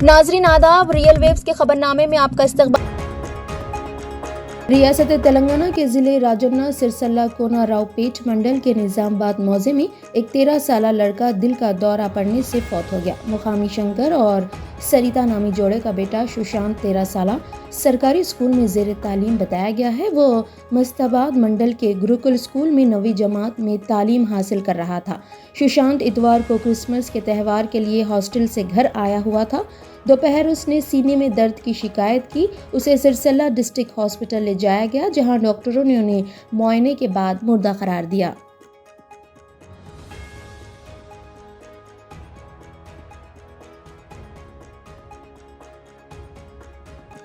नाजरीन आदाब, real waves के खबरनामे में आपका इस्तकबाल। रियासत तेलंगाना के ज़िले राजन्ना सिरसल्ला कोना रावपेट मंडल के निज़ामाबाद मौजे में एक 13 साला लड़का दिल का दौरा पड़ने से फौत हो गया। मुकामी शंकर और सरिता नामी जोड़े का बेटा सुशांत 13 साला सरकारी स्कूल में ज़ेर तालीम बताया गया है। वो मस्ताबाद मंडल के गुरुकुल स्कूल में 9वीं जमात में तालीम हासिल कर रहा था। सुशांत इतवार को क्रिसमस के त्यौहार के लिए हॉस्टल से घर आया हुआ था। दोपहर उसने सीने में दर्द की शिकायत की। उसे सिरसल्ला डिस्ट्रिक्ट हॉस्पिटल ले जाया गया, जहां डॉक्टरों ने उन्हें मुआयने के बाद मुर्दा करार दिया।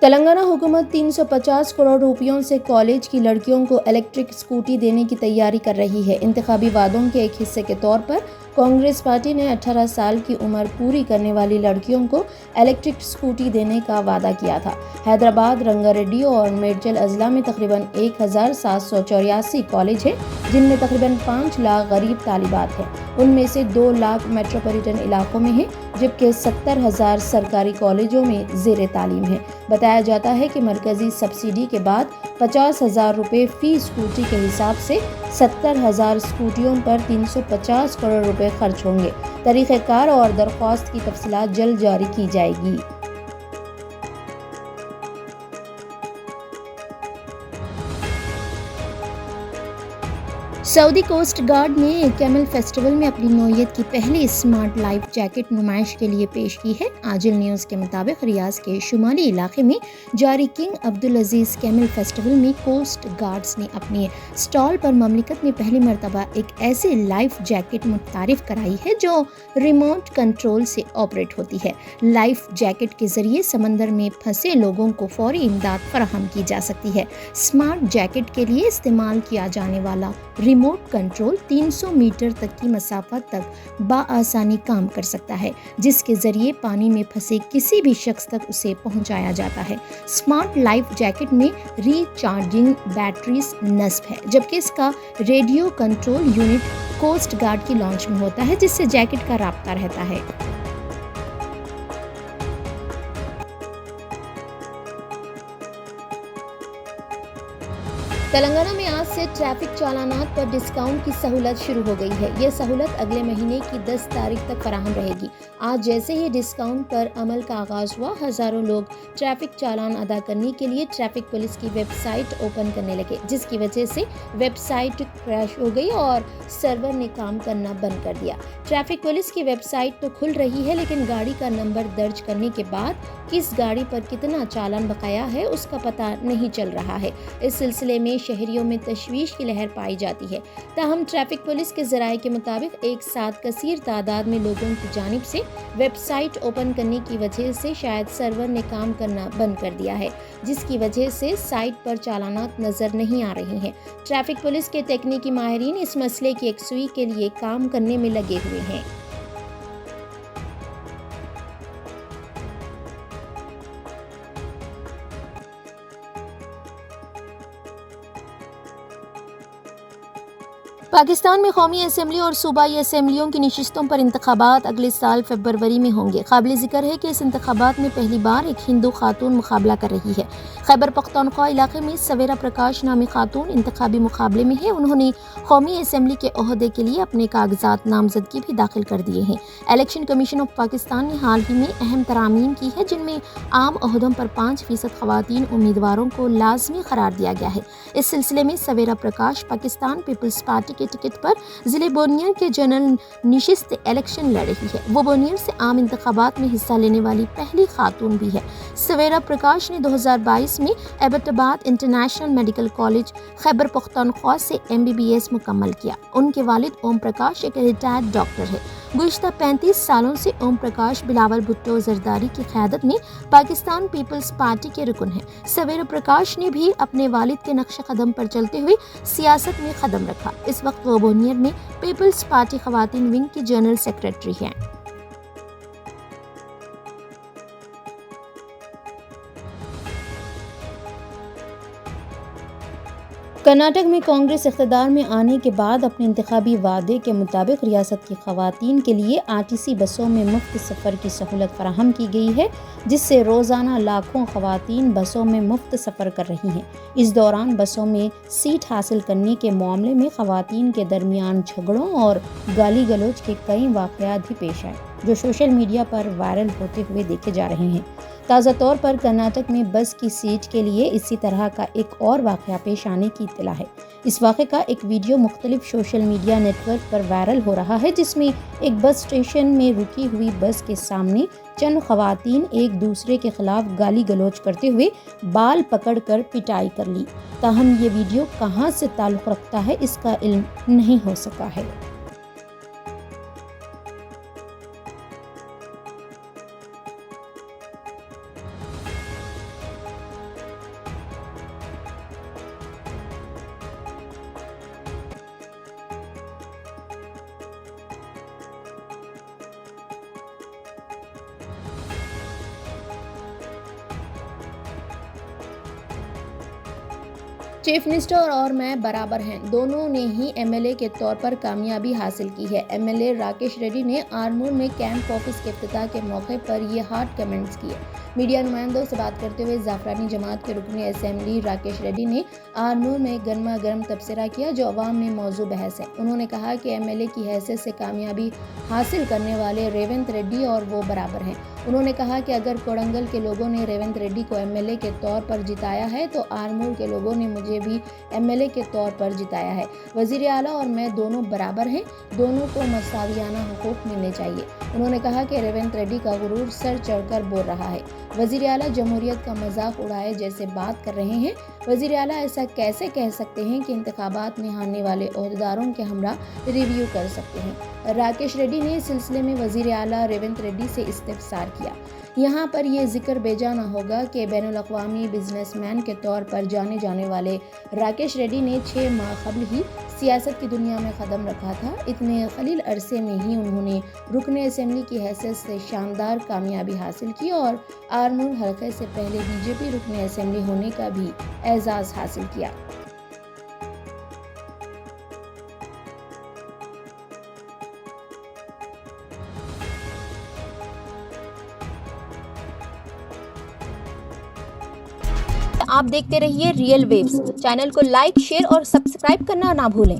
तेलंगाना हुकूमत 350 करोड़ रुपयों से कॉलेज की लड़कियों को इलेक्ट्रिक स्कूटी देने की तैयारी कर रही है। इंतखाबी वादों के एक हिस्से के तौर पर कांग्रेस पार्टी ने 18 साल की उम्र पूरी करने वाली लड़कियों को इलेक्ट्रिक स्कूटी देने का वादा किया था। हैदराबाद, रंगारेड्डी और मेडचल अजला में तकरीबन 1784 कॉलेज हैं, जिनमें तकरीबन 5 लाख गरीब तालिबात हैं। उनमें से 2 लाख मेट्रोपॉलिटन इलाकों में हैं, जबकि 70,000 सरकारी कॉलेजों में ज़ेर तालीम है। बताया जाता है कि मरकजी सब्सिडी के बाद 50,000 रुपये फी स्कूटी के हिसाब से 70,000 स्कूटियों पर 350 करोड़ रुपए खर्च होंगे। तरीक़ेकार और दरख्वास्त की तफसीलात जल्द जारी की जाएगी। सऊदी कोस्ट गार्ड ने कैमल फेस्टिवल में अपनी नौयत की पहली स्मार्ट लाइफ जैकेट नुमाइश के लिए पेश की है। आजिल न्यूज़ के मुताबिक रियाज के शुमाली इलाके में जारी किंग अब्दुल अजीज कैमल फेस्टिवल में कोस्ट गार्ड्स ने अपने स्टॉल पर ममलिकत में पहली मरतबा एक ऐसी लाइफ जैकेट मुतारिफ कराई है जो रिमोट कंट्रोल से ऑपरेट होती है। लाइफ जैकेट के जरिए समंदर में फंसे लोगों को फौरी इमदाद फराहम की जा सकती है। स्मार्ट जैकेट के लिए इस्तेमाल किया जाने वाला रिमोट कंट्रोल 300 मीटर तक की मसाफत तक बाआसानी काम कर सकता है, जिसके जरिए पानी में फंसे किसी भी शख्स तक उसे पहुंचाया जाता है। स्मार्ट लाइफ जैकेट में रीचार्जिंग बैटरीज नस्ब है, जबकि इसका radio control unit coast guard की लॉन्च में होता है, जिससे जैकेट का राब्ता रहता है। तेलंगाना में आज से ट्रैफिक चालानात पर डिस्काउंट की सहूलत शुरू हो गई है। यह सहूलत अगले महीने की 10 तारीख तक फराहम रहेगी। आज जैसे ही डिस्काउंट पर अमल का आगाज हुआ, हजारों लोग ट्रैफिक चालान अदा करने के लिए ट्रैफिक पुलिस की वेबसाइट ओपन करने लगे, जिसकी वजह से वेबसाइट क्रैश हो गई और सर्वर ने काम करना बंद कर दिया। ट्रैफिक पुलिस की वेबसाइट तो खुल रही है, लेकिन गाड़ी का नंबर दर्ज करने के बाद किस गाड़ी पर कितना चालान बकाया है उसका पता नहीं चल रहा है। इस सिलसिले में शहरियों में तशवीश की लहर पाई जाती है। ताहम ट्रैफिक पुलिस के ज़राए के मुताबिक एक साथ कसीर तादाद में लोगों की जानिब से वेबसाइट ओपन करने की वजह से शायद सर्वर ने काम करना बंद कर दिया है, जिसकी वजह से साइट पर चालानात नजर नहीं आ रही हैं। ट्रैफिक पुलिस के तकनीकी माहिरीन इस मसले की यकसुई के लिए काम करने में लगे हुए हैं। पाकिस्तान में कौमी असम्बली और सूबाई असम्बलियों की नशिस्तों पर इंतखाबात अगले साल फरवरी में होंगे। काबिल ज़िक्र है कि इस इंतखाबात में पहली बार एक हिंदू खातून मुकाबला कर रही है। खैबर पख्तूनख्वा इलाके में सवेरा प्रकाश नामी खातून इंतखाबी मुकाबले में है। उन्होंने कौमी असम्बली के ओहदे के लिए अपने कागजात नामजदगी भी दाखिल कर दिए हैं। इलेक्शन कमीशन ऑफ पाकिस्तान ने हाल ही में अहम तरामीम की है, जिनमें आम ओहदों पर 5% खवातीन उम्मीदवारों को लाजमी करार दिया गया है। इस सिलसिले में सवेरा प्रकाश पाकिस्तान पीपल्स पार्टी के टिकट पर जिले बोनियर के जनरल निशिस्त इलेक्शन लड़ रही है। वो बोनियर से आम इंतखाबात में हिस्सा लेने वाली पहली खातून भी है। सवेरा प्रकाश ने 2022 में Abbottabad international medical college Khyber Pakhtunkhwa से MBBS मुकम्मल किया। उनके वालिद ओम प्रकाश एक रिटायर्ड डॉक्टर है। गुज़िश्ता 35 सालों से ओम प्रकाश बिलावल भुट्टो जरदारी की क़यादत में पाकिस्तान पीपल्स पार्टी के रुकन हैं। सवेरा प्रकाश ने भी अपने वालिद के नक्श कदम पर चलते हुए सियासत में कदम रखा। इस वक्त वो बोनियर में पीपल्स पार्टी ख़वातीन विंग की जनरल सेक्रेटरी हैं। کرناٹک میں کانگریس اقتدار میں آنے کے بعد اپنے انتخابی وعدے کے مطابق ریاست کی خواتین کے لیے RTC بسوں میں مفت سفر کی سہولت فراہم کی گئی ہے، جس سے روزانہ لاکھوں خواتین بسوں میں مفت سفر کر رہی ہیں۔ اس دوران بسوں میں سیٹ حاصل کرنے کے معاملے میں خواتین کے درمیان جھگڑوں اور گالی گلوچ کے کئی واقعات بھی پیش آئے، جو سوشل میڈیا پر وائرل ہوتے ہوئے دیکھے جا رہے ہیں۔ تازہ طور پر کرناٹک میں بس کی سیٹ کے لیے اسی طرح کا ایک اور واقعہ پیش آنے کی اطلاع ہے۔ اس واقعے کا ایک ویڈیو مختلف سوشل میڈیا نیٹ ورک پر وائرل ہو رہا ہے، جس میں ایک بس اسٹیشن میں رکی ہوئی بس کے سامنے چند خواتین ایک دوسرے کے خلاف گالی گلوچ کرتے ہوئے بال پکڑ کر پٹائی کر لی۔ تاہم یہ ویڈیو کہاں سے تعلق رکھتا ہے، اس کا علم نہیں ہو سکا ہے۔ چیف منسٹر اور میں برابر ہیں، دونوں نے ہی MLA کے طور پر کامیابی حاصل کی ہے۔ MLA راکیش ریڈی نے آرمور میں کیمپ آفس کے افتتاح کے موقع پر یہ ہاٹ کمنٹس کیے۔ میڈیا نمائندوں سے بات کرتے ہوئے زعفرانی جماعت کے رکن اسمبلی راکیش ریڈی نے آرمور میں گرما گرم تبصرہ کیا، جو عوام میں موضوع بحث ہے۔ انہوں نے کہا کہ MLA کی حیثیت سے کامیابی حاصل کرنے والے ریونت ریڈی اور وہ برابر ہیں۔ انہوں نے کہا کہ اگر کوڑنگل کے لوگوں نے ریونت ریڈی کو MLA کے طور پر جتایا ہے تو آرمور کے لوگوں نے مجھے بھی MLA کے طور پر جتایا ہے۔ وزیر اعلیٰ اور میں دونوں برابر ہیں، دونوں کو مساویانہ حقوق ملنے چاہیے۔ انہوں نے کہا کہ ریونت ریڈی کا غرور سر چڑھ کر بول رہا ہے۔ وزیر اعلیٰ جمہوریت کا مذاق اڑائے جیسے بات کر رہے ہیں۔ وزیر اعلیٰ ایسا کیسے کہہ سکتے ہیں کہ انتخابات میں ہارنے والے عہدیداروں کے ہمراہ ریویو کر سکتے ہیں۔ راکیش ریڈی نے اس سلسلے میں وزیر اعلیٰ ریونت ریڈی سے استفسار کیا۔ یہاں پر یہ ذکر بیجا نہ ہوگا کہ بین الاقوامی بزنس مین کے طور پر جانے جانے والے راکیش ریڈی نے 6 ماہ قبل ہی سیاست کی دنیا میں قدم رکھا تھا۔ اتنے قلیل عرصے میں ہی انہوں نے رکن اسمبلی کی حیثیت سے شاندار کامیابی حاصل کی اور آرمور حلقے سے پہلے BJP رکن اسمبلی ہونے کا بھی اعزاز حاصل کیا۔ آپ دیکھتے رہیے ریئل ویوز چینل کو لائک، شیئر اور سبسکرائب کرنا نہ بھولیں۔